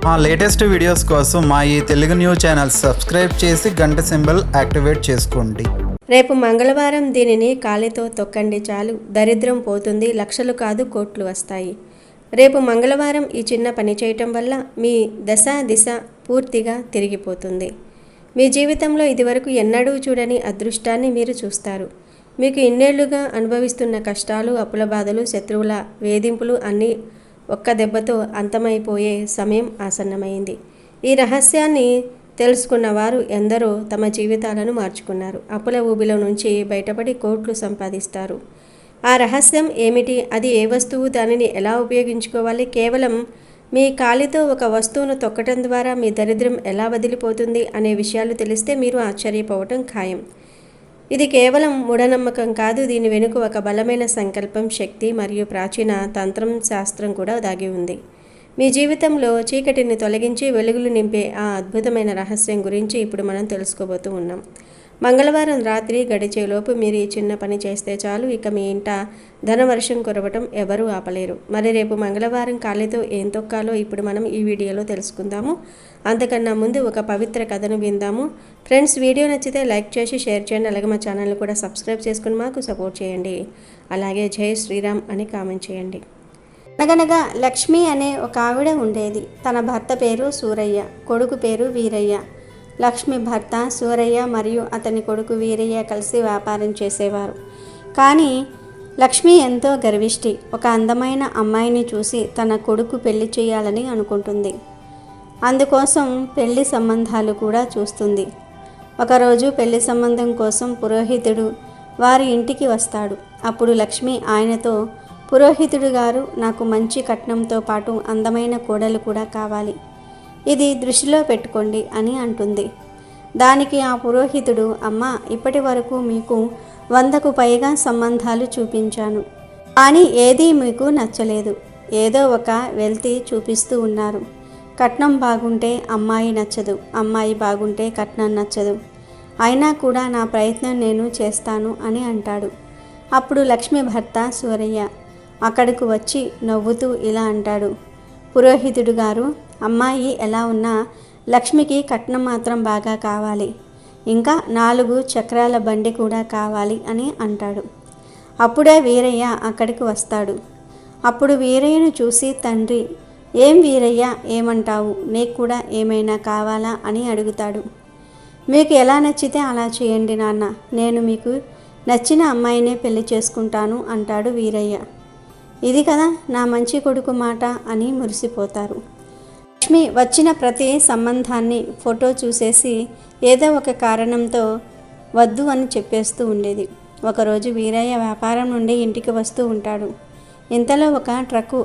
మా latest videos కోసం మా ఈ తెలుగు న్యూస్ ఛానల్ సబ్స్క్రైబ్ చేసి గంట సింబల్ యాక్టివేట్ చేసుకోండి. రేపు మంగళవారం దీనిని కాలితో తొక్కండి చాలు, దరిద్రం పోతుంది, లక్షలు కాదు కోట్లు వస్తాయి. రేపు మంగళవారం ఈ చిన్న పని చేయటం వల్ల మీ దశ దిశ పూర్తిగా తిరిగిపోతుంది. మీ జీవితంలో ఇదివరకు ఎన్నడూ చూడని అదృష్టాన్ని మీరు చూస్తారు. మీకు ఇన్నేళ్లుగా అనుభవిస్తున్న కష్టాలు, అప్పుల బాధలు, శత్రువుల వేధింపులు అన్నీ ఒక్క దెబ్బతో అంతమైపోయే సమయం ఆసన్నమైంది. ఈ రహస్యాన్ని తెలుసుకున్నవారు ఎందరో తమ జీవితాలను మార్చుకున్నారు. అప్పుల ఊబిలో నుంచి బయటపడి కోట్లు సంపాదిస్తారు. ఆ రహస్యం ఏమిటి? అది ఏ వస్తువు? దానిని ఎలా ఉపయోగించుకోవాలి? కేవలం మీ కాలితో ఒక వస్తువును తొక్కటం ద్వారా మీ దరిద్రం ఎలా వదిలిపోతుంది అనే విషయాలు తెలిస్తే మీరు ఆశ్చర్యపోవటం ఖాయం. ఇది కేవలం మూఢనమ్మకం కాదు. దీని వెనుక ఒక బలమైన సంకల్పం, శక్తి మరియు ప్రాచీన తంత్రం శాస్త్రం కూడా దాగి ఉంది. మీ జీవితంలో చీకటిని తొలగించి వెలుగులు నింపే ఆ అద్భుతమైన రహస్యం గురించి ఇప్పుడు మనం తెలుసుకోబోతూ ఉన్నాం. మంగళవారం రాత్రి గడిచేలోపు మీరు ఈ చిన్న పని చేస్తే చాలు, ఇక మీ ఇంట ధనవర్షం కురవటం ఎవరూ ఆపలేరు. మరి రేపు మంగళవారం కాలితో ఏం తొక్కాలో ఇప్పుడు మనం ఈ వీడియోలో తెలుసుకుందాము. అంతకన్నా ముందు ఒక పవిత్ర కథను విందాము. ఫ్రెండ్స్, వీడియో నచ్చితే లైక్ చేసి షేర్ చేయండి. అలాగే మా ఛానల్ని కూడా సబ్స్క్రైబ్ చేసుకుని మాకు సపోర్ట్ చేయండి. అలాగే జై శ్రీరామ్ అని కామెంట్ చేయండి. అనగనగా లక్ష్మి అనే ఒక ఆవిడ ఉండేది. తన భర్త పేరు సూరయ్య, కొడుకు పేరు వీరయ్య. లక్ష్మి భర్త సూరయ్య మరియు అతని కొడుకు వీరయ్య కలిసి వ్యాపారం చేసేవారు. కానీ లక్ష్మి ఎంతో గర్విష్టి. ఒక అందమైన అమ్మాయిని చూసి తన కొడుకు పెళ్లి చేయాలని అనుకుంటుంది. అందుకోసం పెళ్లి సంబంధాలు కూడా చూస్తుంది. ఒకరోజు పెళ్లి సంబంధం కోసం పురోహితుడు వారి ఇంటికి వస్తాడు. అప్పుడు లక్ష్మి ఆయనతో, పురోహితుడు గారు, నాకు మంచి కట్నంతో పాటు అందమైన కోడలు కూడా కావాలి. ఇది దృష్టిలో పెట్టుకోండి అని అంటుంది. దానికి ఆ పురోహితుడు, అమ్మా, ఇప్పటి వరకు మీకు 100కు పైగా సంబంధాలు చూపించాను, కానీ ఏదీ మీకు నచ్చలేదు. ఏదో ఒక వెల్తి చూపిస్తూ ఉన్నారు. కట్నం బాగుంటే అమ్మాయి నచ్చదు, అమ్మాయి బాగుంటే కట్నం నచ్చదు. అయినా కూడా నా ప్రయత్నం నేను చేస్తాను అని అంటాడు. అప్పుడు లక్ష్మి భర్త సూరయ్య అక్కడకు వచ్చి నవ్వుతూ ఇలా అంటాడు, పురోహితుడు గారు, అమ్మాయి ఎలా ఉన్నా లక్ష్మికి కట్నం మాత్రం బాగా కావాలి, ఇంకా 4 చక్రాల బండి కూడా కావాలి అని అంటాడు. అప్పుడే వీరయ్య అక్కడికి వస్తాడు. అప్పుడు వీరయ్యను చూసి తండ్రి, ఏం వీరయ్య, ఏమంటావు? నీకు కూడా ఏమైనా కావాలా అని అడుగుతాడు. మీకు ఎలా నచ్చితే అలా చేయండి నాన్న, నేను మీకు నచ్చిన అమ్మాయినే పెళ్లి చేసుకుంటాను అంటాడు వీరయ్య. ఇది కదా నా మంచి కొడుకు మాట అని మురిసిపోతారు. లక్ష్మి వచ్చిన ప్రతి సంబంధాన్ని ఫోటో చూసేసి ఏదో ఒక కారణంతో వద్దు అని చెప్పేస్తూ ఉండేది. ఒకరోజు వీరయ్య వ్యాపారం నుండి ఇంటికి వస్తూ ఉంటాడు. ఇంతలో ఒక ట్రక్కు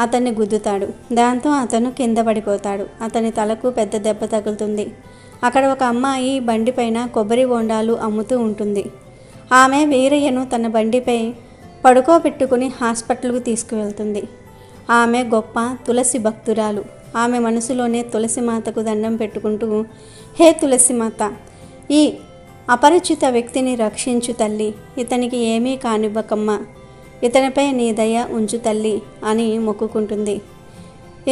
అతన్ని గుద్దుతాడు. దాంతో అతను కింద పడిపోతాడు. అతని తలకు పెద్ద దెబ్బ తగులుతుంది. అక్కడ ఒక అమ్మాయి బండిపైన కొబ్బరి బొండాలు అమ్ముతూ ఉంటుంది. ఆమె వీరయ్యను తన బండిపై పడుకోబెట్టుకుని హాస్పిటల్కు తీసుకువెళ్తుంది. ఆమె గొప్ప తులసి భక్తురాలు. ఆమె మనసులోనే తులసి మాతకు దండం పెట్టుకుంటూ, హే తులసి మాత, ఈ అపరిచిత వ్యక్తిని రక్షించు తల్లి, ఇతనికి ఏమీ కానివ్వకమ్మ, ఇతనిపై నీ దయ ఉంచు తల్లి అని మొక్కుకుంటుంది.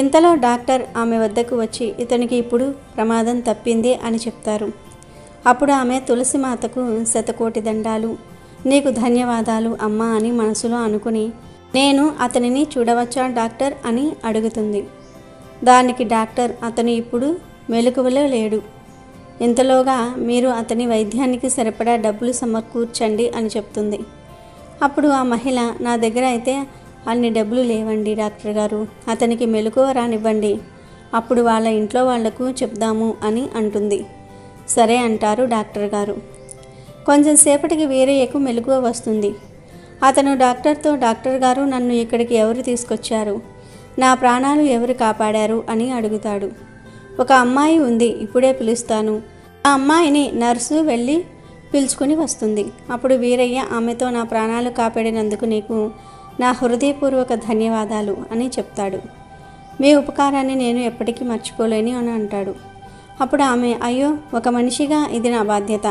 ఇంతలో డాక్టర్ ఆమె వద్దకు వచ్చి ఇతనికి ఇప్పుడు ప్రమాదం తప్పింది అని చెప్తారు. అప్పుడు ఆమె తులసి మాతకు శతకోటి దండాలు, నీకు ధన్యవాదాలు అమ్మా అని మనసులో అనుకుని, నేను అతనిని చూడవచ్చా డాక్టర్ అని అడుగుతుంది. దానికి డాక్టర్, అతను ఇప్పుడు మెలకువలో లేడు, ఇంతలోగా మీరు అతని వైద్యానికి సరిపడా డబ్బులు సమకూర్చండి అని చెప్తుంది. అప్పుడు ఆ మహిళ, నా దగ్గర అయితే అన్ని డబ్బులు లేవండి డాక్టర్ గారు, అతనికి మెలకువ రానివ్వండి, అప్పుడు వాళ్ళ ఇంట్లో వాళ్లకు చెప్దాము అని అంటుంది. సరే అంటారు డాక్టర్ గారు. కొంచెం సేపటికి వీరయ్యకు మెలకువ వస్తుంది. అతను డాక్టర్తో, డాక్టర్ గారు, నన్ను ఇక్కడికి ఎవరు తీసుకొచ్చారు, నా ప్రాణాలు ఎవరు కాపాడారు అని అడుగుతాడు. ఒక అమ్మాయి ఉంది, ఇప్పుడే పిలుస్తాను. ఆ అమ్మాయిని నర్సు వెళ్ళి పిలుచుకుని వస్తుంది. అప్పుడు వీరయ్య ఆమెతో, నా ప్రాణాలు కాపాడినందుకు నీకు నా హృదయపూర్వక ధన్యవాదాలు అని చెప్తాడు. మీ ఉపకారాన్ని నేను ఎప్పటికీ మర్చిపోలేను అని అంటాడు. అప్పుడు ఆమె, అయ్యో, ఒక మనిషిగా ఇది నా బాధ్యత,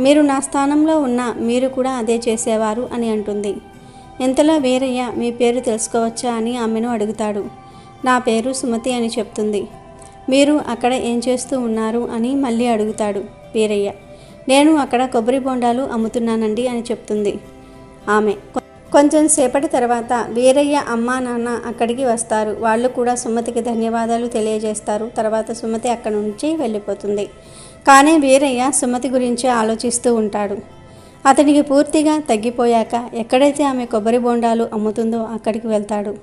మీరు నా స్థానంలో ఉన్న మీరు కూడా అదే చేసేవారు అని అంటుంది. ఇంతలో వీరయ్య, మీ పేరు తెలుసుకోవచ్చా అని ఆమెను అడుగుతాడు. నా పేరు సుమతి అని చెప్తుంది. మీరు అక్కడ ఏం చేస్తూ ఉన్నారు అని మళ్ళీ అడుగుతాడు వీరయ్య. నేను అక్కడ కొబ్బరి బొండాలు అమ్ముతున్నానండి అని చెప్తుంది ఆమె. కొంచెం సేపటి తర్వాత వీరయ్య అమ్మా నాన్న అక్కడికి వస్తారు. వాళ్ళు కూడా సుమతికి ధన్యవాదాలు తెలియజేస్తారు. తర్వాత సుమతి అక్కడి నుంచి వెళ్ళిపోతుంది. కానీ వీరయ్య సుమతి గురించి ఆలోచిస్తూ ఉంటాడు. అతనికి పూర్తిగా తగ్గిపోయాక ఎక్కడైతే ఆమె కొబ్బరి బొండాలు అమ్ముతుందో అక్కడికి వెళ్తాడు.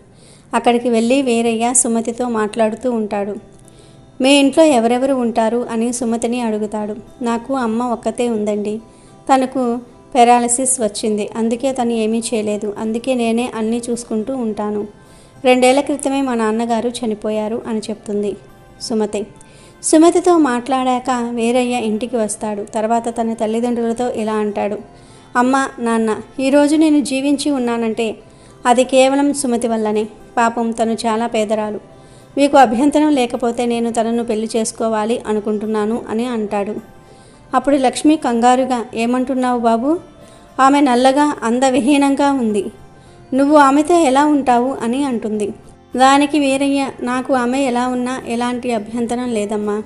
అక్కడికి వెళ్ళి వీరయ్య సుమతితో మాట్లాడుతూ ఉంటాడు. మీ ఇంట్లో ఎవరెవరు ఉంటారు అని సుమతిని అడుగుతాడు. నాకు అమ్మ ఒక్కతే ఉందండి. తనకు పెరాలసిస్ వచ్చింది. అందుకే తను ఏమీ చేయలేదు. అందుకే నేనే అన్నీ చూసుకుంటూ ఉంటాను. 2 ఏళ్ల క్రితమే మా నాన్నగారు చనిపోయారు అని చెప్తుంది సుమతి. సుమతితో మాట్లాడాక వీరయ్య ఇంటికి వస్తాడు. తర్వాత తన తల్లిదండ్రులతో ఇలా అంటాడు. అమ్మ నాన్న, ఈరోజు నేను జీవించి ఉన్నానంటే అది కేవలం సుమతి వల్లనే. పాపం తను చాలా పేదరాలు. మీకు అభ్యంతరం లేకపోతే నేను తనను పెళ్లి చేసుకోవాలి అనుకుంటున్నాను అని అంటాడు. అప్పుడు లక్ష్మి కంగారుగా, ఏమంటున్నావు బాబు? ఆమె నల్లగా అందవిహీనంగా ఉంది. నువ్వు ఆమెతో ఎలా ఉంటావు అని అంటుంది. దానికి వీరయ్య, నాకు ఆమె ఎలా ఉన్నా ఎలాంటి అభ్యంతరం లేదమ్మా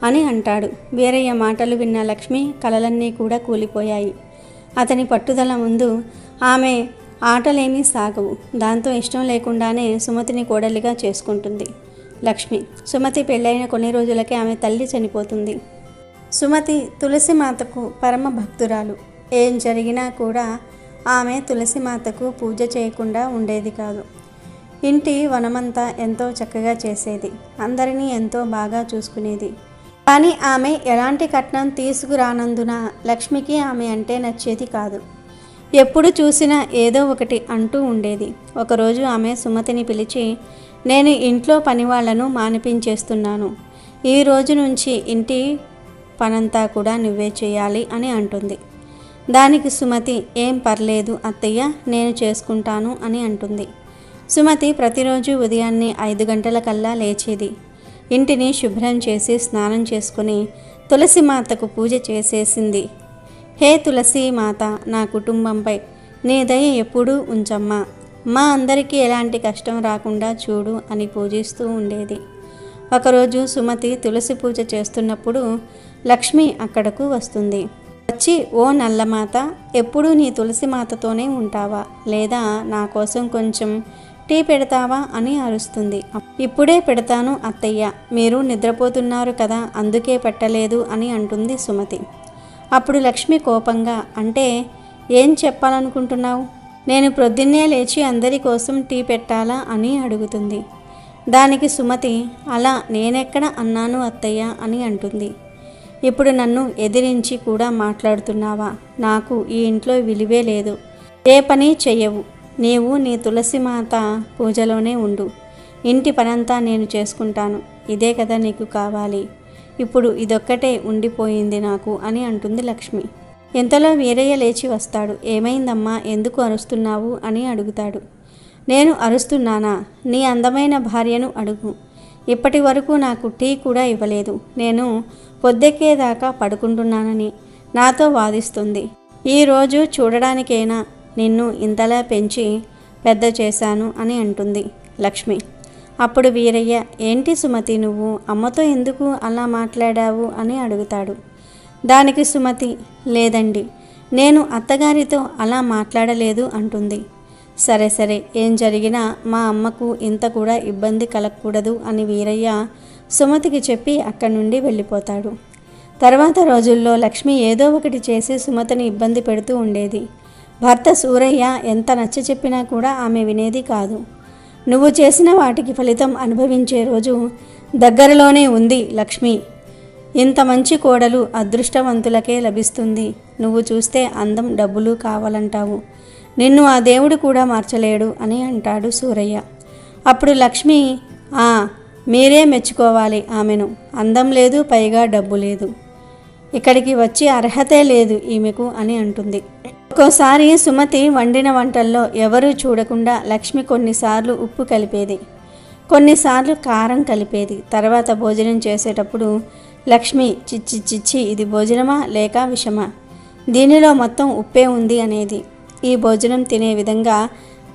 అని అంటాడు. వీరయ్య మాటలు విన్న లక్ష్మి కలలన్నీ కూడా కూలిపోయాయి. అతని పట్టుదల ముందు ఆమె ఆటలేమీ సాగవు. దాంతో ఇష్టం లేకుండానే సుమతిని కోడలిగా చేసుకుంటుంది లక్ష్మి. సుమతి పెళ్ళైన కొన్ని రోజులకే ఆమె తల్లి చనిపోతుంది. సుమతి తులసి మాతకు పరమ భక్తురాలు. ఏం జరిగినా కూడా ఆమె తులసి మాతకు పూజ చేయకుండా ఉండేది కాదు. ఇంటి వనమంతా ఎంతో చక్కగా చేసేది. అందరినీ ఎంతో బాగా చూసుకునేది. కానీ ఆమె ఎలాంటి కట్నం తీసుకురానందున లక్ష్మికి ఆమె అంటే నచ్చేది కాదు. ఎప్పుడు చూసినా ఏదో ఒకటి అంటూ ఉండేది. ఒకరోజు ఆమె సుమతిని పిలిచి, నేను ఇంట్లో పనివాళ్లను మానిపించేస్తున్నాను. ఈ రోజు నుంచి ఇంటి పనంతా కూడా నువ్వే చేయాలి అని అంటుంది. దానికి సుమతి, ఏం పర్లేదు అత్తయ్య, నేను చేసుకుంటాను అని అంటుంది. సుమతి ప్రతిరోజు ఉదయాన్నే 5 గంటలకల్లా లేచేది. ఇంటిని శుభ్రం చేసి స్నానం చేసుకుని తులసి మాతకు పూజ చేసేసింది. హే తులసి మాత, నా కుటుంబంపై నీ దయ ఎప్పుడూ ఉంచమ్మా. మా అందరికీ ఎలాంటి కష్టం రాకుండా చూడు అని పూజిస్తూ ఉండేది. ఒకరోజు సుమతి తులసి పూజ చేస్తున్నప్పుడు లక్ష్మి అక్కడకు వస్తుంది. వచ్చి, ఓ నల్లమాత, ఎప్పుడూ నీ తులసి మాతతోనే ఉంటావా? లేదా నా కోసం కొంచెం టీ పెడతావా అని అరుస్తుంది. ఇప్పుడే పెడతాను అత్తయ్య, మీరు నిద్రపోతున్నారు కదా, అందుకే పెట్టలేదు అని అంటుంది సుమతి. అప్పుడు లక్ష్మి కోపంగా, అంటే ఏం చెప్పాలనుకుంటున్నావు? నేను ప్రొద్దున్నే లేచి అందరి కోసం టీ పెట్టాలా అని అడుగుతుంది. దానికి సుమతి, అలా నేనెక్కడ అన్నాను అత్తయ్య అని అంటుంది. ఇప్పుడు నన్ను ఎదిరించి కూడా మాట్లాడుతున్నావా? నాకు ఈ ఇంట్లో విలువే లేదు. ఏ పని చెయ్యవు. నీవు నీ తులసి మాత పూజలోనే ఉండు. ఇంటి పనంతా నేను చేసుకుంటాను. ఇదే కదా నీకు కావాలి. ఇప్పుడు ఇదొక్కటే ఉండిపోయింది నాకు అని అంటుంది లక్ష్మి. ఇంతలో వీరయ్య లేచి వస్తాడు. ఏమైందమ్మా, ఎందుకు అరుస్తున్నావు అని అడుగుతాడు. నేను అరుస్తున్నానా? నీ అందమైన భార్యను అడుగు. ఇప్పటి వరకు నాకు టీ కూడా ఇవ్వలేదు. నేను పొద్దెక్కేదాకా పడుకుంటున్నానని నాతో వాదిస్తుంది. ఈరోజు చూడడానికైనా నిన్ను ఇంతలా పెంచి పెద్ద చేశాను అని అంటుంది లక్ష్మి. అప్పుడు వీరయ్య, ఏంటి సుమతి, నువ్వు అమ్మతో ఎందుకు అలా మాట్లాడావు అని అడుగుతాడు. దానికి సుమతి, లేదండి, నేను అత్తగారితో అలా మాట్లాడలేదు అంటుంది. సరే సరే, ఏం జరిగినా మా అమ్మకు ఇంత కూడా ఇబ్బంది కలగకూడదు అని వీరయ్య సుమతికి చెప్పి అక్కడి నుండి వెళ్ళిపోతాడు. తర్వాత రోజుల్లో లక్ష్మి ఏదో ఒకటి చేసి సుమతిని ఇబ్బంది పెడుతూ ఉండేది. భర్త సూరయ్య ఎంత నచ్చ చెప్పినా కూడా ఆమె వినేది కాదు. నువ్వు చేసిన వాటికి ఫలితం అనుభవించే రోజు దగ్గరలోనే ఉంది లక్ష్మి. ఇంత మంచి కోడలు అదృష్టవంతులకే లభిస్తుంది. నువ్వు చూస్తే అందం, డబ్బులు కావాలంటావు. నిన్ను ఆ దేవుడు కూడా మార్చలేడు అని అంటాడు సూరయ్య. అప్పుడు లక్ష్మి, మీరే మెచ్చుకోవాలి ఆమెను. అందం లేదు, పైగా డబ్బు లేదు. ఇక్కడికి వచ్చి అర్హతే లేదు ఈమెకు అని అంటుంది. ఒక్కోసారి సుమతి వండిన వంటల్లో ఎవరూ చూడకుండా లక్ష్మి కొన్నిసార్లు ఉప్పు కలిపేది, కొన్నిసార్లు కారం కలిపేది. తర్వాత భోజనం చేసేటప్పుడు లక్ష్మి, చిచ్చి చిచ్చి, ఇది భోజనమా లేక విషమా? దీనిలో మొత్తం ఉప్పే ఉంది అనేది. ఈ భోజనం తినే విధంగా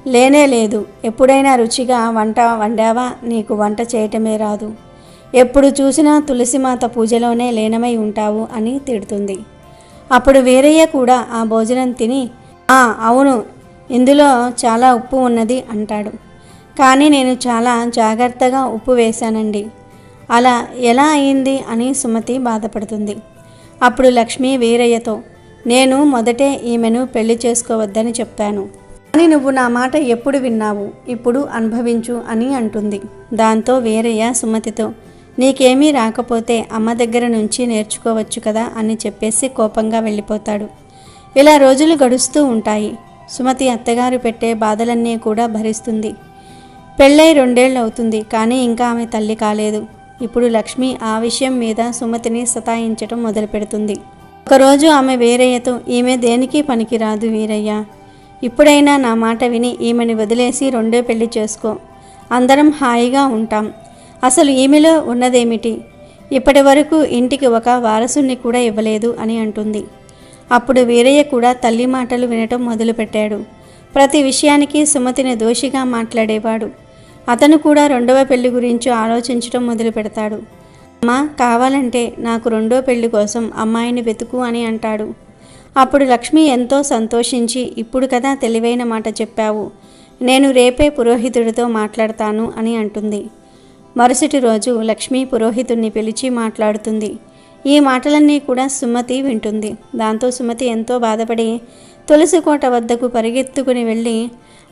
లేనే లేదు. ఎప్పుడైనా రుచిగా వంట వండావా? నీకు వంట చేయటమే రాదు. ఎప్పుడు చూసినా తులసిమాత పూజలోనే లీనమై ఉంటావు అని తిడుతుంది. అప్పుడు వీరయ్య కూడా ఆ భోజనం తిని అవును, ఇందులో చాలా ఉప్పు ఉన్నది అంటాడు. కానీ నేను చాలా జాగ్రత్తగా ఉప్పు వేశానండి. అలా ఎలా అయింది అని సుమతి బాధపడుతుంది. అప్పుడు లక్ష్మి వీరయ్యతో, నేను మొదటే ఈమెను పెళ్లి చేసుకోవద్దని చెప్పాను, కానీ నువ్వు నా మాట ఎప్పుడు విన్నావు? ఇప్పుడు అనుభవించు అని అంటుంది. దాంతో వీరయ్య సుమతితో, నీకేమీ రాకపోతే అమ్మ దగ్గర నుంచి నేర్చుకోవచ్చు కదా అని చెప్పేసి కోపంగా వెళ్ళిపోతాడు. ఇలా రోజులు గడుస్తూ ఉంటాయి. సుమతి అత్తగారు పెట్టే బాధలన్నీ కూడా భరిస్తుంది. పెళ్ళై 2 ఏళ్ళు అవుతుంది, కానీ ఇంకా ఆమె తల్లి కాలేదు. ఇప్పుడు లక్ష్మి ఆ విషయం మీద సుమతిని సతాయించటం మొదలు పెడుతుంది. ఒకరోజు ఆమె వీరయ్యతో, ఈమె దేనికి పనికిరాదు వీరయ్య, ఇప్పుడైనా నా మాట విని ఈమెని వదిలేసి 2వ పెళ్లి చేసుకో, అందరం హాయిగా ఉంటాం. అసలు ఈమెలో ఉన్నదేమిటి? ఇప్పటి వరకు ఇంటికి ఒక వారసుని కూడా ఇవ్వలేదు అని అంటుంది. అప్పుడు వీరయ్య కూడా తల్లి మాటలు వినటం మొదలుపెట్టాడు. ప్రతి విషయానికి సుమతిని దోషిగా మాట్లాడేవాడు. అతను కూడా 2వ పెళ్లి గురించి ఆలోచించడం మొదలు పెడతాడు. అమ్మా, కావాలంటే నాకు 2వ పెళ్లి కోసం అమ్మాయిని వెతుకు అని అంటాడు. అప్పుడు లక్ష్మి ఎంతో సంతోషించి, ఇప్పుడు కదా తెలివైన మాట చెప్పావు, నేను రేపే పురోహితుడితో మాట్లాడతాను అని అంటుంది. మరుసటి రోజు లక్ష్మి పురోహితుడిని పిలిచి మాట్లాడుతుంది. ఈ మాటలన్నీ కూడా సుమతి వింటుంది. దాంతో సుమతి ఎంతో బాధపడి తులసికోట వద్దకు పరిగెత్తుకుని వెళ్ళి,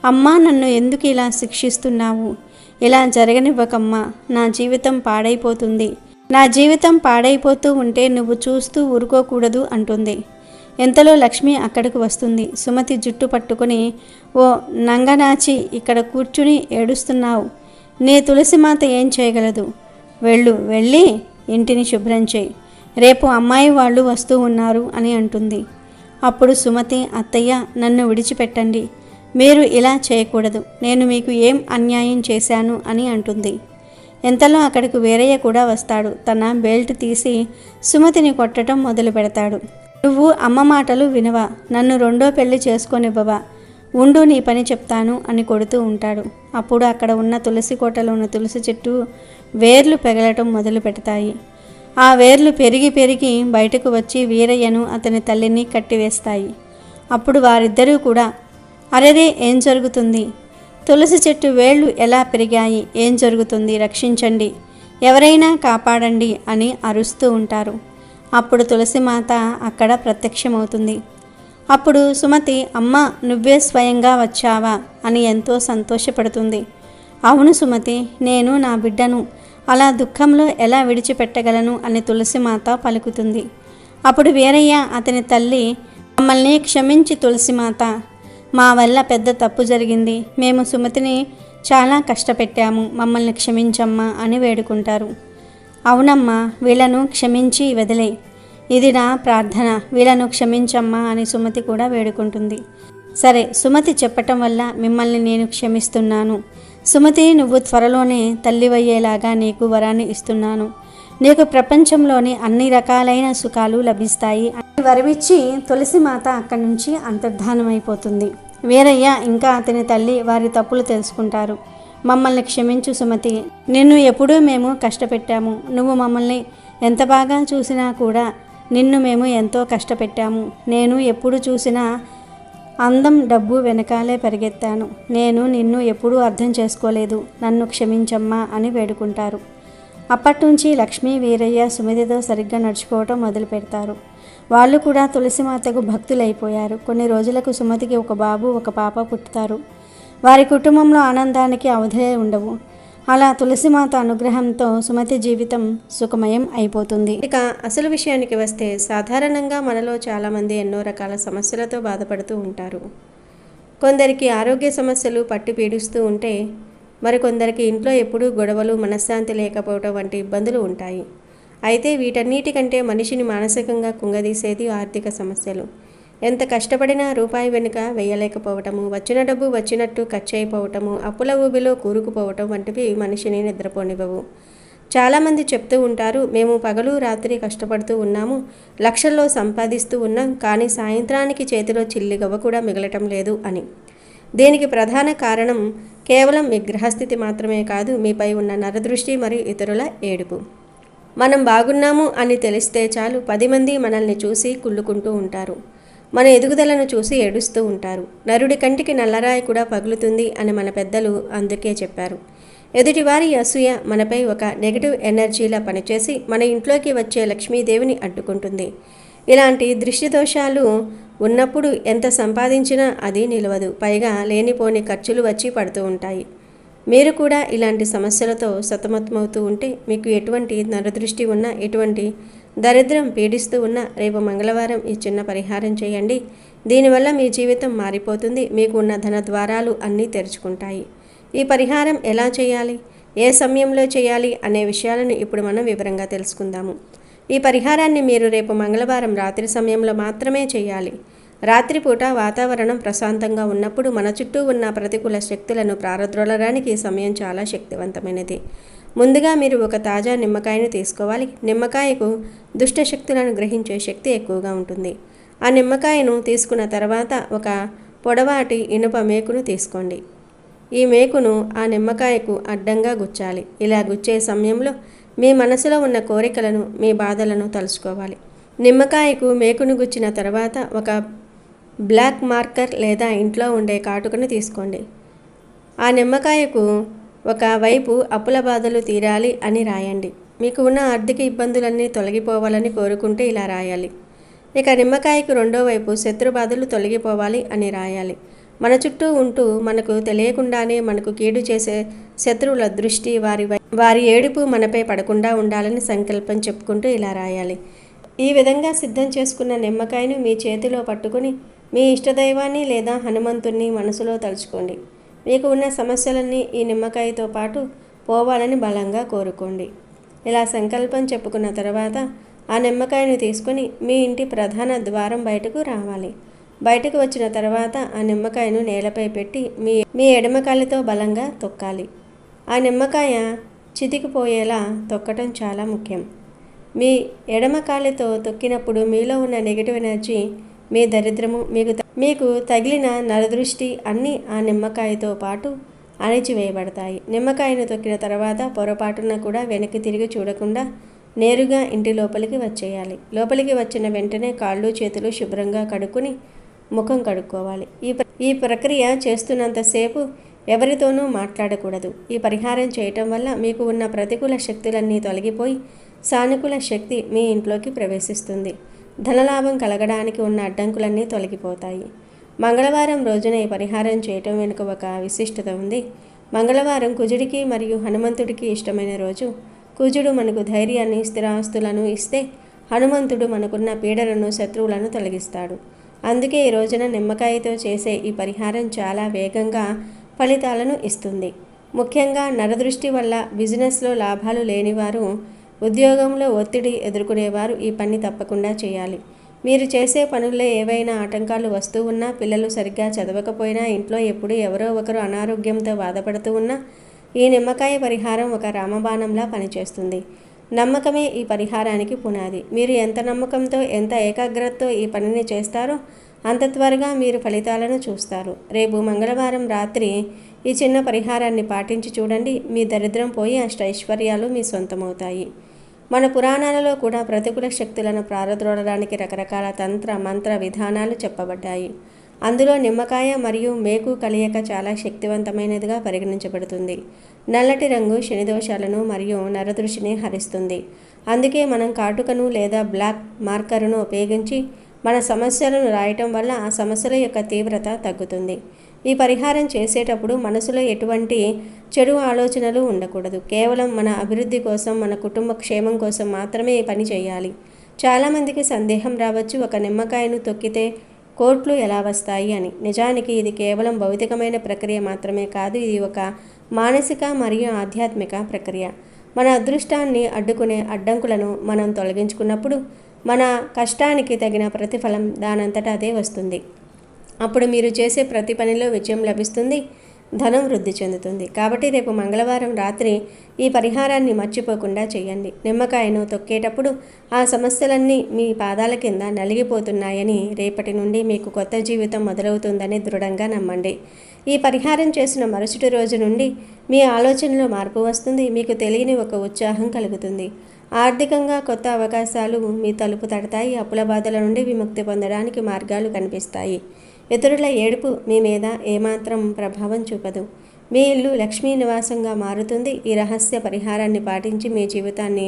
అమ్మా, నన్ను ఎందుకు ఇలా శిక్షిస్తున్నావు? ఇలా జరగనివ్వకమ్మా, నా జీవితం పాడైపోతుంది. నా జీవితం పాడైపోతూ ఉంటే నువ్వు చూస్తూ ఊరుకోకూడదు అంటుంది. ఎంతలో లక్ష్మి అక్కడికి వస్తుంది. సుమతి జుట్టు పట్టుకుని, ఓ నంగనాచి, ఇక్కడ కూర్చుని ఏడుస్తున్నావు. నీ తులసిమాత ఏం చేయగలదు? వెళ్ళి ఇంటిని శుభ్రం చేయి, రేపు అమ్మాయి వాళ్ళు వస్తూ ఉన్నారు అని అంటుంది. అప్పుడు సుమతి, అత్తయ్య, నన్ను విడిచిపెట్టండి, మీరు ఇలా చేయకూడదు, నేను మీకు ఏం అన్యాయం చేశాను అని అంటుంది. ఎంతలో అక్కడికి వీరయ్య కూడా వస్తాడు. తన బెల్ట్ తీసి సుమతిని కొట్టడం మొదలు పెడతాడు. నువ్వు అమ్మ మాటలు వినవా? నన్ను 2వ పెళ్లి చేసుకొనివ్వవా? ఉండు, నీ పని చెప్తాను అని కొడుతూ ఉంటాడు. అప్పుడు అక్కడ ఉన్న తులసి కోటలో ఉన్న తులసి చెట్టు వేర్లు పెగలటం మొదలు పెడతాయి. ఆ వేర్లు పెరిగి పెరిగి బయటకు వచ్చి వీరయ్యను అతని తల్లిని కట్టివేస్తాయి. అప్పుడు వారిద్దరూ కూడా, అరెరే, ఏం జరుగుతుంది? తులసి చెట్టు వేళ్ళు ఎలా పెరిగాయి? ఏం జరుగుతుంది? రక్షించండి, ఎవరైనా కాపాడండి అని అరుస్తూ ఉంటారు. అప్పుడు తులసిమాత అక్కడ ప్రత్యక్షమవుతుంది. అప్పుడు సుమతి, అమ్మ, నువ్వే స్వయంగా వచ్చావా అని ఎంతో సంతోషపడుతుంది. అవును సుమతి, నేను నా బిడ్డను అలా దుఃఖంలో ఎలా విడిచిపెట్టగలను అని తులసిమాత పలుకుతుంది. అప్పుడు వీరయ్య అతని తల్లి, మమ్మల్ని క్షమించి తులసిమాత, మా వల్ల పెద్ద తప్పు జరిగింది, మేము సుమతిని చాలా కష్టపెట్టాము, మమ్మల్ని క్షమించమ్మా అని వేడుకుంటారు. అవునమ్మా, వీళ్ళను క్షమించి వదిలే, ఇది నా ప్రార్థన, వీళ్ళను క్షమించమ్మా అని సుమతి కూడా వేడుకుంటుంది. సరే, సుమతి చెప్పటం వల్ల మిమ్మల్ని నేను క్షమిస్తున్నాను. సుమతి, నువ్వు త్వరలోనే తల్లివయ్యేలాగా నీకు వరాన్ని ఇస్తున్నాను. నీకు ప్రపంచంలోని అన్ని రకాలైన సుఖాలు లభిస్తాయి అని వరమిచ్చి తులసిమాత అక్కడి నుంచి అంతర్ధానమైపోతుంది. వీరయ్య ఇంకా అతని తల్లి వారి తప్పులు తెలుసుకుంటారు. మమ్మల్ని క్షమించు సుమతి, నిన్ను ఎప్పుడూ మేము కష్టపెట్టాము, నువ్వు మమ్మల్ని ఎంత బాగా చూసినా కూడా నిన్ను మేము ఎంతో కష్టపెట్టాము. నేను ఎప్పుడు చూసినా అందం, డబ్బు వెనకాలే పరిగెత్తాను. నేను నిన్ను ఎప్పుడూ అర్థం చేసుకోలేదు, నన్ను క్షమించమ్మా అని వేడుకుంటారు. అప్పట్నుంచి లక్ష్మీ, వీరయ్య సుమతితో సరిగ్గా నడుచుకోవటం మొదలు పెడతారు. వాళ్ళు కూడా తులసిమాతకు భక్తులైపోయారు. కొన్ని రోజులకు సుమతికి ఒక బాబు, ఒక పాప పుట్టుతారు. వారి కుటుంబంలో ఆనందానికి అవధులే ఉండవు. అలా తులసిమాత అనుగ్రహంతో సుమతి జీవితం సుఖమయం అయిపోతుంది. ఇక అసలు విషయానికి వస్తే, సాధారణంగా మనలో చాలామంది ఎన్నో రకాల సమస్యలతో బాధపడుతూ ఉంటారు. కొందరికి ఆరోగ్య సమస్యలు పట్టి పీడిస్తూ ఉంటే, మరికొందరికి ఇంట్లో ఎప్పుడూ గొడవలు, మనశ్శాంతి లేకపోవడం వంటి ఇబ్బందులు ఉంటాయి. అయితే వీటన్నిటికంటే మనిషిని మానసికంగా కుంగదీసేది ఆర్థిక సమస్యలు. ఎంత కష్టపడినా రూపాయి వెనుక వేయలేకపోవటము, వచ్చిన డబ్బు వచ్చినట్టు ఖర్చు అయిపోవటము, అప్పుల ఊబిలో కూరుకుపోవటం వంటివి మనిషిని నిద్రపోనివ్వవు. చాలామంది చెప్తూ ఉంటారు, మేము పగలు రాత్రి కష్టపడుతూ ఉన్నాము, లక్షల్లో సంపాదిస్తూ ఉన్నాం, కానీ సాయంత్రానికి చేతిలో చిల్లిగవ్వ కూడా మిగలటం లేదు అని. దీనికి ప్రధాన కారణం కేవలం మీ గ్రహస్థితి మాత్రమే కాదు, మీపై ఉన్న నరదృష్టి మరియు ఇతరుల ఏడుపు. మనం బాగున్నాము అని తెలిస్తే చాలు 10 మంది మనల్ని చూసి కుళ్ళుకుంటూ ఉంటారు. మన ఎదుగుదలను చూసి ఏడుస్తూ ఉంటారు. నరుడి కంటికి నల్లరాయి కూడా పగులుతుంది అని మన పెద్దలు అందుకే చెప్పారు. ఎదుటివారి అసూయ మనపై ఒక నెగిటివ్ ఎనర్జీలా పనిచేసి మన ఇంట్లోకి వచ్చే లక్ష్మీదేవిని అడ్డుకుంటుంది. ఇలాంటి దృష్టి దోషాలు ఉన్నప్పుడు ఎంత సంపాదించినా అది నిలవదు. పైగా లేనిపోని ఖర్చులు వచ్చి పడుతూ ఉంటాయి. మీరు కూడా ఇలాంటి సమస్యలతో సతమతమవుతూ ఉంటే, మీకు ఎటువంటి నరదృష్టి ఉన్నా, ఎటువంటి దరిద్రం పీడిస్తూ ఉన్నా, రేపు మంగళవారం ఈ చిన్న పరిహారం చేయండి. దీనివల్ల మీ జీవితం మారిపోతుంది. మీకు ఉన్న ధన ద్వారాలు అన్నీ తెరుచుకుంటాయి. ఈ పరిహారం ఎలా చేయాలి, ఏ సమయంలో చేయాలి అనే విషయాలను ఇప్పుడు మనం వివరంగా తెలుసుకుందాము. ఈ పరిహారాన్ని మీరు రేపు మంగళవారం రాత్రి సమయంలో మాత్రమే చేయాలి. రాత్రిపూట వాతావరణం ప్రశాంతంగా ఉన్నప్పుడు మన చుట్టూ ఉన్న ప్రతికూల శక్తులను ప్రారద్రోలడానికి ఈ సమయం చాలా శక్తివంతమైనది. ముందుగా మీరు ఒక తాజా నిమ్మకాయను తీసుకోవాలి. నిమ్మకాయకు దుష్ట శక్తులను గ్రహించే శక్తి ఎక్కువగా ఉంటుంది. ఆ నిమ్మకాయను తీసుకున్న తర్వాత ఒక పొడవాటి ఇనుప మేకును తీసుకోండి. ఈ మేకును ఆ నిమ్మకాయకు అడ్డంగా గుచ్చాలి. ఇలా గుచ్చే సమయంలో మీ మనసులో ఉన్న కోరికలను, మీ బాధలను తలుచుకోవాలి. నిమ్మకాయకు మేకును గుచ్చిన తర్వాత ఒక బ్లాక్ మార్కర్ లేదా ఇంట్లో ఉండే కాటుకను తీసుకోండి. ఆ నిమ్మకాయకు ఒక వైపు అప్పుల బాధలు తీరాలి అని రాయండి. మీకు ఉన్న ఆర్థిక ఇబ్బందులన్నీ తొలగిపోవాలని కోరుకుంటే ఇలా రాయాలి. ఇక నిమ్మకాయకు రెండో వైపు శత్రు బాధలు తొలగిపోవాలి అని రాయాలి. మన చుట్టూ ఉంటూ మనకు తెలియకుండానే మనకు కీడు చేసే శత్రువుల దృష్టి, వారి ఏడుపు మనపై పడకుండా ఉండాలని సంకల్పం చెప్పుకుంటూ ఇలా రాయాలి. ఈ విధంగా సిద్ధం చేసుకున్న నిమ్మకాయను మీ చేతిలో పట్టుకుని మీ ఇష్టదైవాన్ని లేదా హనుమంతుణ్ణి మనసులో తలుచుకోండి. మీకు ఉన్న సమస్యలన్నీ ఈ నిమ్మకాయతో పాటు పోవాలని బలంగా కోరుకోండి. ఇలా సంకల్పం చెప్పుకున్న తర్వాత ఆ నిమ్మకాయను తీసుకొని మీ ఇంటి ప్రధాన ద్వారం బయటకు రావాలి. బయటకు వచ్చిన తర్వాత ఆ నిమ్మకాయను నేలపై పెట్టి మీ ఎడమకాలితో బలంగా తొక్కాలి. ఆ నిమ్మకాయ చితికిపోయేలా తొక్కటం చాలా ముఖ్యం. మీ ఎడమకాలితో తొక్కినప్పుడు మీలో ఉన్న నెగిటివ్ ఎనర్జీ, మీ దరిద్రము, మీకు తగిలిన నరదృష్టి అన్నీ ఆ నిమ్మకాయతో పాటు అణిచివేయబడతాయి. నిమ్మకాయను తొక్కిన తర్వాత పొరపాటున కూడా వెనక్కి తిరిగి చూడకుండా నేరుగా ఇంటి లోపలికి వచ్చేయాలి. లోపలికి వచ్చిన వెంటనే కాళ్ళు చేతులు శుభ్రంగా కడుక్కుని ముఖం కడుక్కోవాలి. ఈ ప్రక్రియ చేస్తున్నంతసేపు ఎవరితోనూ మాట్లాడకూడదు. ఈ పరిహారం చేయటం వల్ల మీకు ఉన్న ప్రతికూల శక్తులన్నీ తొలగిపోయి సానుకూల శక్తి మీ ఇంట్లోకి ప్రవేశిస్తుంది. ధనలాభం కలగడానికి ఉన్న అడ్డంకులన్నీ తొలగిపోతాయి. మంగళవారం రోజున ఈ పరిహారం చేయటం వెనుక ఒక విశిష్టత ఉంది. మంగళవారం కుజుడికి మరియు హనుమంతుడికి ఇష్టమైన రోజు. కుజుడు మనకు ధైర్యాన్ని, స్థిరాస్తులను ఇస్తే, హనుమంతుడు మనకున్న పీడలను, శత్రువులను తొలగిస్తాడు. అందుకే ఈ రోజున నిమ్మకాయతో చేసే ఈ పరిహారం చాలా వేగంగా ఫలితాలను ఇస్తుంది. ముఖ్యంగా నరదృష్టి వల్ల బిజినెస్లో లాభాలు లేనివారు, ఉద్యోగంలో ఒత్తిడి ఎదుర్కొనేవారు ఈ పని తప్పకుండా చేయాలి. మీరు చేసే పనుల్లో ఏవైనా ఆటంకాలు వస్తూ ఉన్నా, పిల్లలు సరిగ్గా చదవకపోయినా, ఇంట్లో ఎప్పుడూ ఎవరో ఒకరు అనారోగ్యంతో బాధపడుతూ ఉన్నా, ఈ నిమ్మకాయ పరిహారం ఒక రామబాణంలా పనిచేస్తుంది. నమ్మకమే ఈ పరిహారానికి పునాది. మీరు ఎంత నమ్మకంతో, ఎంత ఏకాగ్రతతో ఈ పనిని చేస్తారో అంత త్వరగా మీరు ఫలితాలను చూస్తారు. రేపు మంగళవారం రాత్రి ఈ చిన్న పరిహారాన్ని పాటించి చూడండి. మీ దరిద్రం పోయి అష్టైశ్వర్యాలు మీ సొంతమవుతాయి. మన పురాణాలలో కూడా ప్రతికూల శక్తులను ప్రారద్రోలడానికి రకరకాల తంత్ర మంత్ర విధానాలు చెప్పబడ్డాయి. అందులో నిమ్మకాయ మరియు మేకు కలయిక చాలా శక్తివంతమైనదిగా పరిగణించబడుతుంది. నల్లటి రంగు శనిదోషాలను మరియు నరదృష్టిని హరిస్తుంది. అందుకే మనం కాటుకను లేదా బ్లాక్ మార్కర్ను ఉపయోగించి మన సమస్యలను రాయటం వల్ల ఆ సమస్యల యొక్క తీవ్రత తగ్గుతుంది. ఈ పరిహారం చేసేటప్పుడు మనసులో ఎటువంటి చెడు ఆలోచనలు ఉండకూడదు. కేవలం మన అభివృద్ధి కోసం, మన కుటుంబ క్షేమం కోసం మాత్రమే ఈ పని చేయాలి. చాలామందికి సందేహం రావచ్చు, ఒక నిమ్మకాయను తొక్కితే కోట్లు ఎలా వస్తాయి అని. నిజానికి ఇది కేవలం భౌతికమైన ప్రక్రియ మాత్రమే కాదు, ఇది ఒక మానసిక మరియు ఆధ్యాత్మిక ప్రక్రియ. మన అదృష్టాన్ని అడ్డుకునే అడ్డంకులను మనం తొలగించుకున్నప్పుడు మన కష్టానికి తగిన ప్రతిఫలం దానంతటా అదే వస్తుంది. అప్పుడు మీరు చేసే ప్రతి పనిలో విజయం లభిస్తుంది. ధనం వృద్ధి చెందుతుంది. కాబట్టి రేపు మంగళవారం రాత్రి ఈ పరిహారాన్ని మర్చిపోకుండా చేయండి. నిమ్మకాయను తొక్కేటప్పుడు ఆ సమస్యలన్నీ మీ పాదాల కింద నలిగిపోతున్నాయని, రేపటి నుండి మీకు కొత్త జీవితం మొదలవుతుందని దృఢంగా నమ్మండి. ఈ పరిహారం చేసిన మరుసటి రోజు నుండి మీ ఆలోచనలో మార్పు వస్తుంది. మీకు తెలియని ఒక ఉత్సాహం కలుగుతుంది. ఆర్థికంగా కొత్త అవకాశాలు మీ తలుపు తడతాయి. అప్పుల బాధల నుండి విముక్తి పొందడానికి మార్గాలు కనిపిస్తాయి. ఇతరుల ఏడుపు మీ మీద ఏమాత్రం ప్రభావం చూపదు. మీ ఇల్లు లక్ష్మీ నివాసంగా మారుతుంది. ఈ రహస్య పరిహారాన్ని పాటించి మీ జీవితాన్ని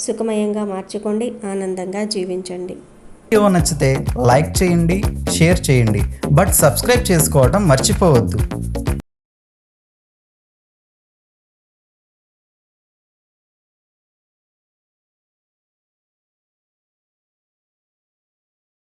సుఖమయంగా మార్చుకోండి, ఆనందంగా జీవించండి. వీడియో నచ్చితే లైక్ చేయండి, షేర్ చేయండి, బట్ సబ్స్క్రైబ్ చేసుకోవడం మర్చిపోవద్దు.